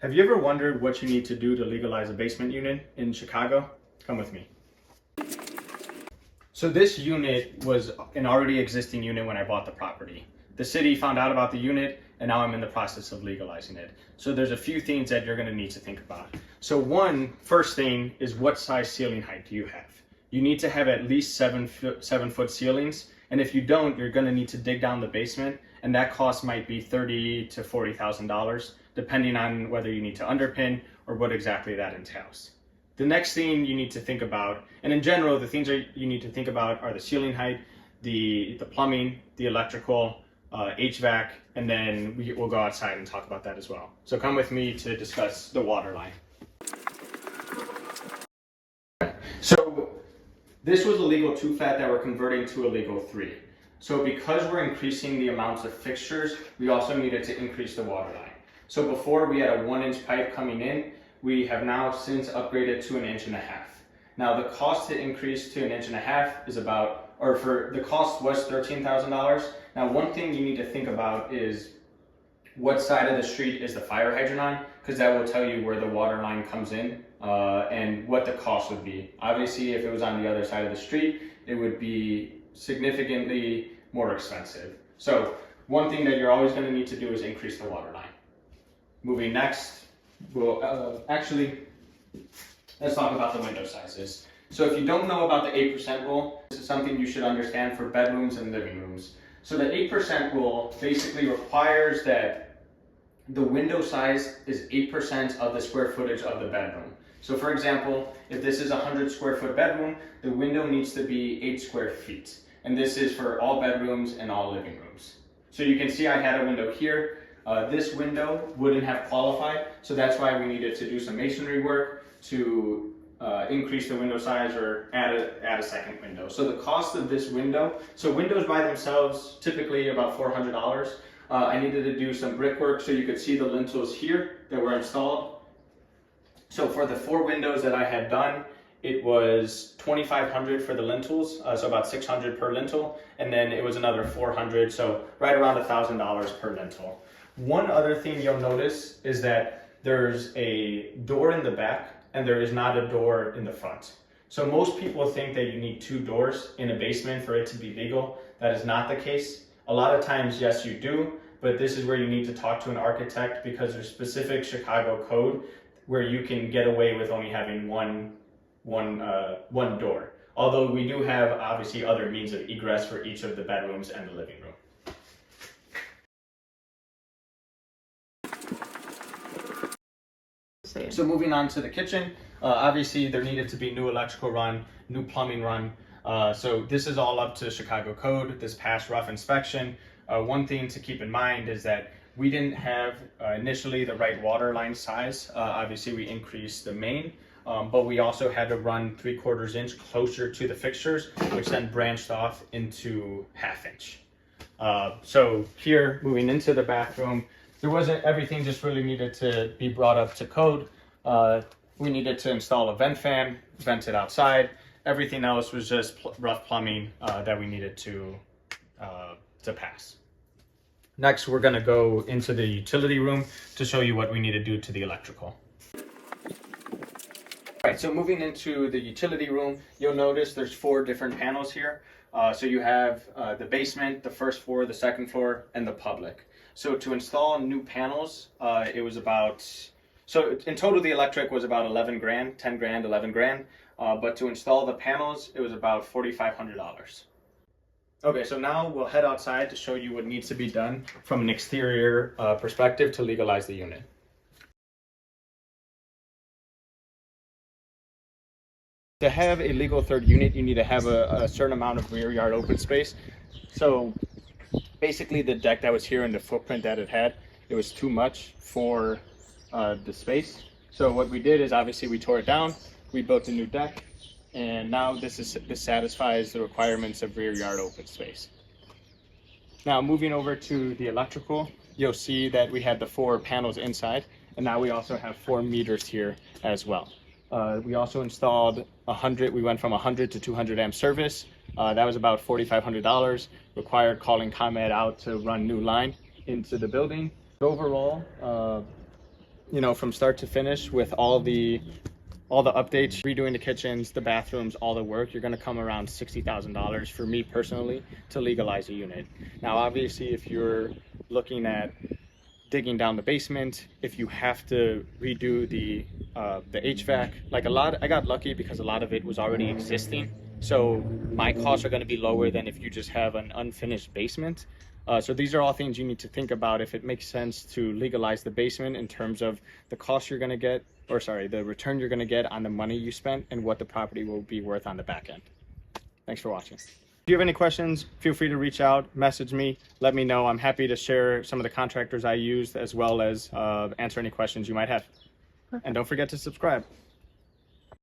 Have you ever wondered what you need to do to legalize a basement unit in Chicago? Come with me. So this unit was an already existing unit when I bought the property. The city found out about the unit and now I'm in the process of legalizing it. So there's a few things that you're going to need to think about. So first thing is, what size ceiling height do you have? You need to have at least 7-foot ceilings. And if you don't, you're going to need to dig down the basement, and that cost might be $30,000 to $40,000, depending on whether you need to underpin or what exactly that entails. The next thing you need to think about, and in general, the things you need to think about are the ceiling height, the plumbing, the electrical, HVAC, and then we'll go outside and talk about that as well. So come with me to discuss the water line. So this was a legal 2-fat that we're converting to a legal 3. So because we're increasing the amounts of fixtures, we also needed to increase the water line. So before we had a 1-inch pipe coming in, we have now since upgraded to 1.5 inches. Now the cost to increase to 1.5 inches is the cost was $13,000. Now one thing you need to think about is what side of the street is the fire hydrant on, because that will tell you where the water line comes in and what the cost would be. Obviously, if it was on the other side of the street, it would be significantly more expensive. So one thing that you're always going to need to do is increase the water line. Moving next, let's talk about the window sizes. So if you don't know about the 8% rule, this is something you should understand for bedrooms and living rooms. So the 8% rule basically requires that the window size is 8% of the square footage of the bedroom. So for example, if this is a 100 square foot bedroom, the window needs to be 8 square feet. And this is for all bedrooms and all living rooms. So you can see I had a window here. This window wouldn't have qualified, so that's why we needed to do some masonry work to increase the window size or add a second window. So the cost of this window, so windows by themselves, typically about $400. I needed to do some brickwork so you could see the lintels here that were installed. So for the 4 windows that I had done, it was $2,500 for the lintels, so about $600 per lintel, and then it was another $400, so right around $1,000 per lintel. One other thing you'll notice is that there's a door in the back and there is not a door in the front. So most people think that you need 2 doors in a basement for it to be legal. That is not the case. A lot of times, yes, you do, but this is where you need to talk to an architect, because there's specific Chicago code where you can get away with only having one door. Although we do have obviously other means of egress for each of the bedrooms and the living room. So moving on to the kitchen, obviously there needed to be new electrical run, new plumbing run. So this is all up to Chicago code. This passed rough inspection. One thing to keep in mind is that we didn't have initially the right water line size. Obviously we increased the main, but we also had to run 3/4 inch closer to the fixtures, which then branched off into 1/2 inch. So here, moving into the bathroom, there wasn't, everything just really needed to be brought up to code. We needed to install a vent fan, vent it outside. Everything else was just rough plumbing that we needed to pass. Next, we're going to go into the utility room to show you what we need to do to the electrical. All right, so moving into the utility room, you'll notice there's 4 different panels here. So you have the basement, the first floor, the second floor, and the public. So to install new panels, it was about, so in total the electric was about 11 grand, 10 grand, 11 grand. But to install the panels, it was about $4,500. Okay, so now we'll head outside to show you what needs to be done from an exterior perspective to legalize the unit. To have a legal 3rd unit, you need to have a certain amount of rear yard open space. So basically the deck that was here and the footprint that it had, it was too much for the space. So what we did is obviously we tore it down, we built a new deck, and now this satisfies the requirements of rear yard open space. Now moving over to the electrical, you'll see that we had the 4 panels inside, and now we also have 4 meters here as well. We also installed we went from 100 to 200 amp service. That was about $4,500. Required calling ComEd out to run new line into the building. Overall, you know, from start to finish with all the updates, redoing the kitchens, the bathrooms, all the work, you're going to come around $60,000 for me personally to legalize a unit. Now, obviously, if you're looking at digging down the basement, if you have to redo the HVAC, like I got lucky because a lot of it was already existing. So my costs are going to be lower than if you just have an unfinished basement. So these are all things you need to think about if it makes sense to legalize the basement in terms of the cost you're going to get, or sorry, the return you're going to get on the money you spent and what the property will be worth on the back end. Thanks for watching. If you have any questions, feel free to reach out, message me, let me know. I'm happy to share some of the contractors I used as well as answer any questions you might have. And don't forget to subscribe.